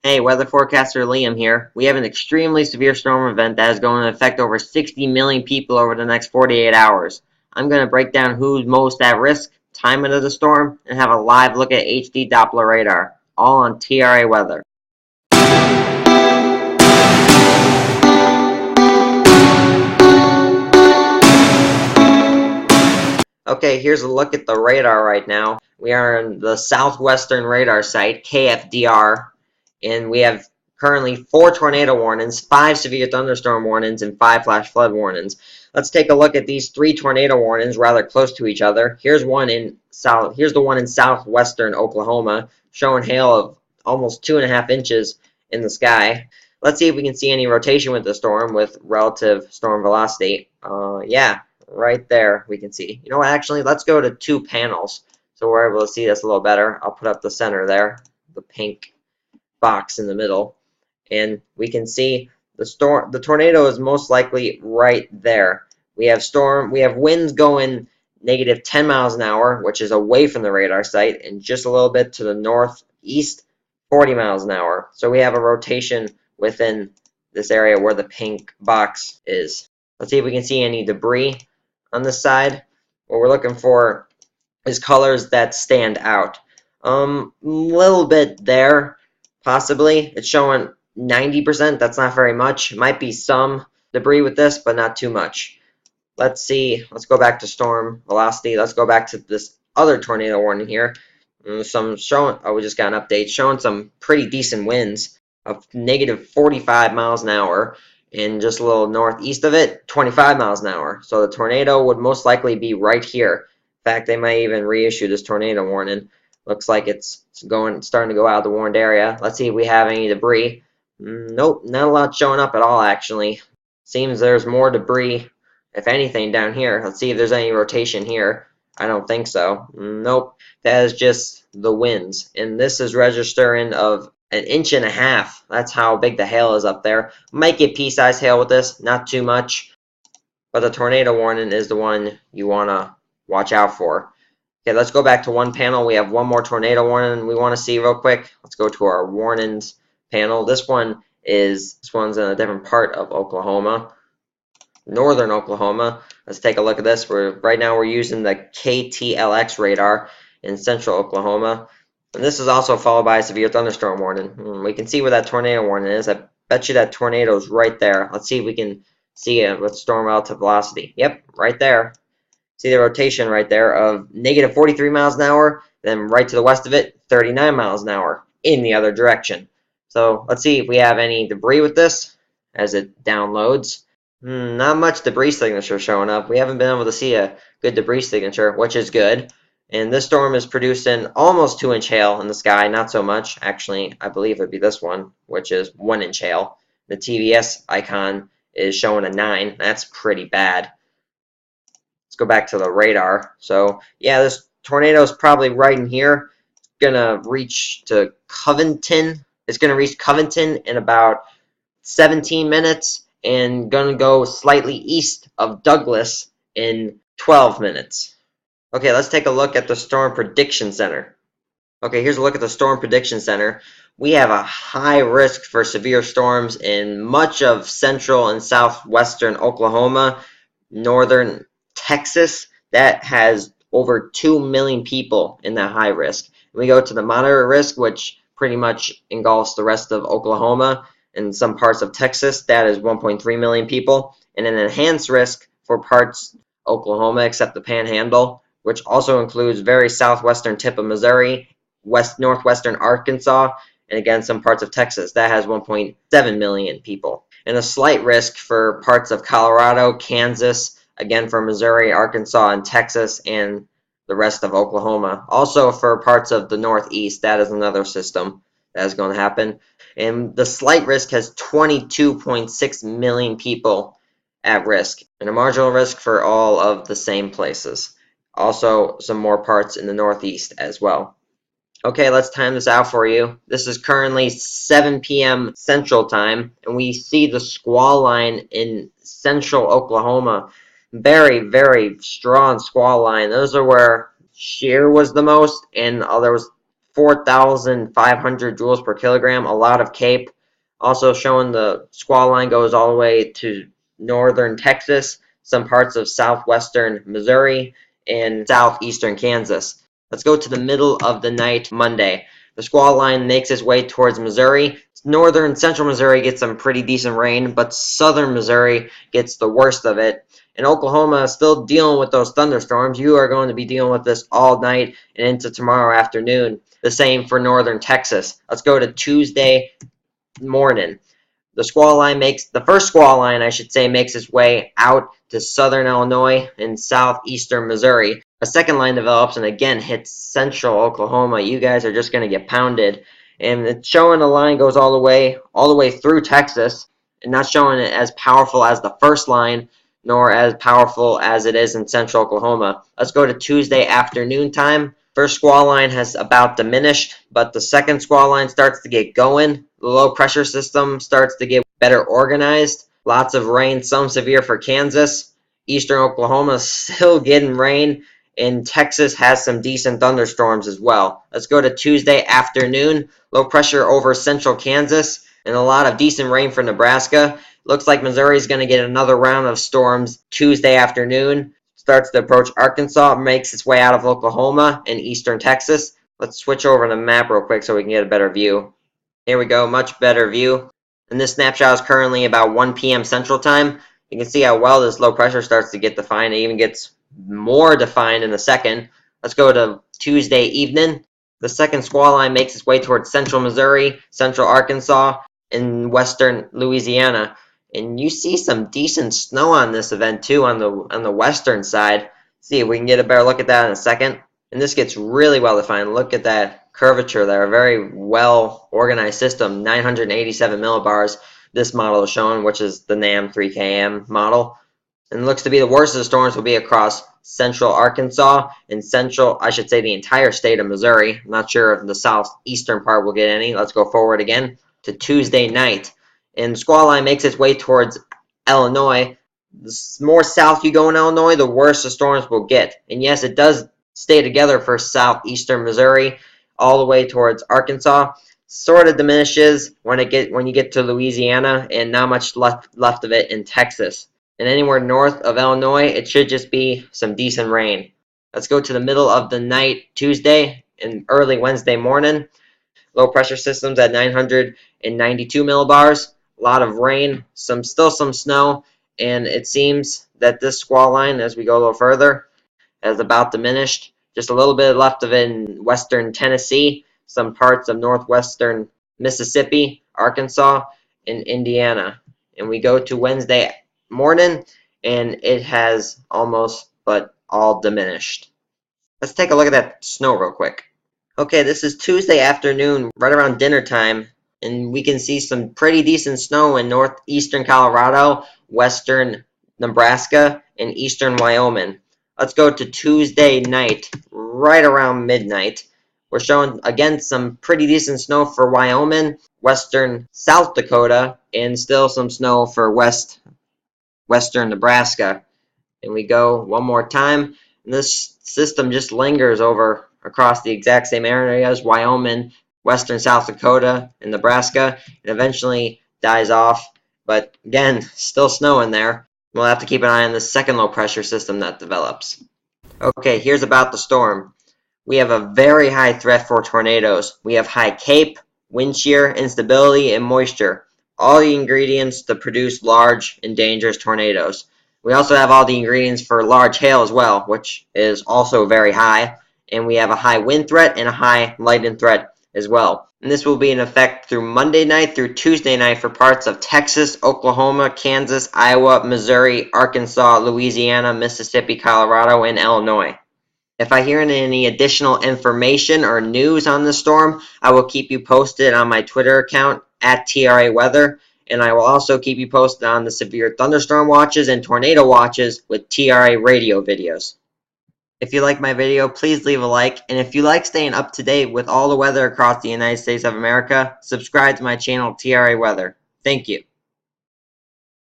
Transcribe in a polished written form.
Hey, weather forecaster Liam here. We have an extremely severe storm event that is going to affect over 60 million people over the next 48 hours. I'm going to break down who's most at risk, timing of the storm, and have a live look at HD Doppler radar, all on T.R.A. weather. Okay, here's a look at the radar right now. We are in the southwestern radar site, KFDR, and we have currently 4 tornado warnings, 5 severe thunderstorm warnings, and 5 flash flood warnings. Let's take a look at these 3 tornado warnings rather close to each other. Here's the one in southwestern Oklahoma, showing hail of almost 2.5 inches in the sky. Let's see if we can see any rotation with the storm with relative storm velocity. Yeah. Right there, we can see. You know what, actually, let's go to 2 panels so we're able to see this a little better. I'll put up the center there, the pink box in the middle, and we can see the tornado is most likely right there. We have winds going negative 10 miles an hour, which is away from the radar site, and just a little bit to the northeast, 40 miles an hour. So we have a rotation within this area where the pink box is. Let's see if we can see any debris on this side. What we're looking for is colors that stand out. Little bit there, possibly. It's showing 90%. That's not very much. Might be some debris with this, but not too much. Let's see. Let's go back to storm velocity. Let's go back to this other tornado warning here. We just got an update showing some pretty decent winds of negative 45 miles an hour. And just a little northeast of it, 25 miles an hour. So the tornado would most likely be right here. In fact, they might even reissue this tornado warning. Looks like it's starting to go out of the warned area. Let's see if we have any debris. Nope, not a lot showing up at all, actually. Seems there's more debris, if anything, down here. Let's see if there's any rotation here. I don't think so. Nope, that is just the winds. And this is registering of 1.5 inches. That's how big the hail is up there. Might get pea-sized hail with this, not too much. But the tornado warning is the one you want to watch out for. Okay, let's go back to one panel. We have one more tornado warning we want to see real quick. Let's go to our warnings panel. This one's in a different part of Oklahoma, northern Oklahoma. Let's take a look at this. Right now we're using the KTLX radar in central Oklahoma. And this is also followed by a severe thunderstorm warning. We can see where that tornado warning is. I bet you that tornado is right there. Let's see if we can see it with storm relative velocity. Yep, right there. See the rotation right there of negative 43 miles an hour, then right to the west of it, 39 miles an hour in the other direction. So let's see if we have any debris with this as it downloads. Not much debris signature showing up. We haven't been able to see a good debris signature, which is good. And this storm is producing almost 2-inch hail in the sky, not so much. Actually, I believe it would be this one, which is 1-inch hail. The TVS icon is showing a 9. That's pretty bad. Let's go back to the radar. So, yeah, this tornado is probably right in here. It's going to reach to Covington. It's going to reach Covington in about 17 minutes and going to go slightly east of Douglas in 12 minutes. Okay, let's take a look at the Storm Prediction Center. Okay, here's a look at the Storm Prediction Center. We have a high risk for severe storms in much of central and southwestern Oklahoma, northern Texas. That has over 2 million people in that high risk. We go to the moderate risk, which pretty much engulfs the rest of Oklahoma and some parts of Texas. That is 1.3 million people. And an enhanced risk for parts of Oklahoma except the Panhandle, which also includes very southwestern tip of Missouri, northwestern Arkansas, and again some parts of Texas. That has 1.7 million people. And a slight risk for parts of Colorado, Kansas, again for Missouri, Arkansas, and Texas, and the rest of Oklahoma. Also for parts of the Northeast, that is another system that is going to happen. And the slight risk has 22.6 million people at risk, and a marginal risk for all of the same places. Also, some more parts in the Northeast as well. Okay, let's time this out for you. This is currently 7 p.m. Central Time, and we see the squall line in central Oklahoma. Very, very strong squall line. Those are where shear was the most, and there was 4,500 joules per kilogram, a lot of CAPE. Also showing the squall line goes all the way to northern Texas, some parts of southwestern Missouri, and southeastern Kansas. Let's go to the middle of the night Monday. The squall line makes its way towards Missouri. Northern central Missouri gets some pretty decent rain, but southern Missouri gets the worst of it. And Oklahoma is still dealing with those thunderstorms. You are going to be dealing with this all night and into tomorrow afternoon. The same for northern Texas. Let's go to Tuesday morning. The first squall line, I should say, makes its way out to southern Illinois and southeastern Missouri. A second line develops and again hits central Oklahoma. You guys are just going to get pounded. And it's showing the line goes all the way through Texas, and not showing it as powerful as the first line, nor as powerful as it is in central Oklahoma. Let's go to Tuesday afternoon time. First squall line has about diminished, but the second squall line starts to get going. The low pressure system starts to get better organized. Lots of rain, some severe for Kansas. Eastern Oklahoma still getting rain, and Texas has some decent thunderstorms as well. Let's go to Tuesday afternoon. Low pressure over central Kansas, and a lot of decent rain for Nebraska. Looks like Missouri is going to get another round of storms Tuesday afternoon. Starts to approach Arkansas, makes its way out of Oklahoma and eastern Texas. Let's switch over to the map real quick so we can get a better view. Here we go, much better view. And this snapshot is currently about 1 p.m. Central Time. You can see how well this low pressure starts to get defined. It even gets more defined in a second. Let's go to Tuesday evening. The second squall line makes its way towards central Missouri, central Arkansas, and western Louisiana. And you see some decent snow on this event too on the western side. See if we can get a better look at that in a second. And this gets really well defined. Look at that curvature there. A very well organized system. 987 millibars. This model is showing, which is the NAM 3KM model. And it looks to be the worst of the storms will be across central Arkansas and the entire state of Missouri. I'm not sure if the southeastern part will get any. Let's go forward again to Tuesday night. And the squall line makes its way towards Illinois. The more south you go in Illinois, the worse the storms will get. And yes, it does stay together for southeastern Missouri all the way towards Arkansas. Sort of diminishes when you get to Louisiana, and not much left of it in Texas. And anywhere north of Illinois, it should just be some decent rain. Let's go to the middle of the night Tuesday and early Wednesday morning. Low pressure systems at 992 millibars. A lot of rain, still some snow, and it seems that this squall line, as we go a little further, has about diminished. Just a little bit left of it in western Tennessee, some parts of northwestern Mississippi, Arkansas, and Indiana. And we go to Wednesday morning, and it has almost but all diminished. Let's take a look at that snow real quick. Okay, this is Tuesday afternoon, right around dinner time, and we can see some pretty decent snow in northeastern Colorado, western Nebraska, and eastern Wyoming. Let's go to Tuesday night, right around midnight. We're showing, again, some pretty decent snow for Wyoming, western South Dakota, and still some snow for western Nebraska. And we go one more time, and this system just lingers over across the exact same areas, Wyoming, western South Dakota, and Nebraska, and eventually dies off. But again, still snow in there. We'll have to keep an eye on the second low pressure system that develops. Okay, here's about the storm. We have a very high threat for tornadoes. We have high CAPE, wind shear, instability, and moisture. All the ingredients to produce large and dangerous tornadoes. We also have all the ingredients for large hail as well, which is also very high. And we have a high wind threat and a high lightning threat as well. And this will be in effect through Monday night through Tuesday night for parts of Texas, Oklahoma, Kansas, Iowa, Missouri, Arkansas, Louisiana, Mississippi, Colorado, and Illinois. If I hear any additional information or news on the storm, I will keep you posted on my Twitter account at T.R.A. Weather, and I will also keep you posted on the severe thunderstorm watches and tornado watches with T.R.A. radio videos. If you like my video, please leave a like, and if you like staying up to date with all the weather across the United States of America, subscribe to my channel T.R.A. Weather. Thank you.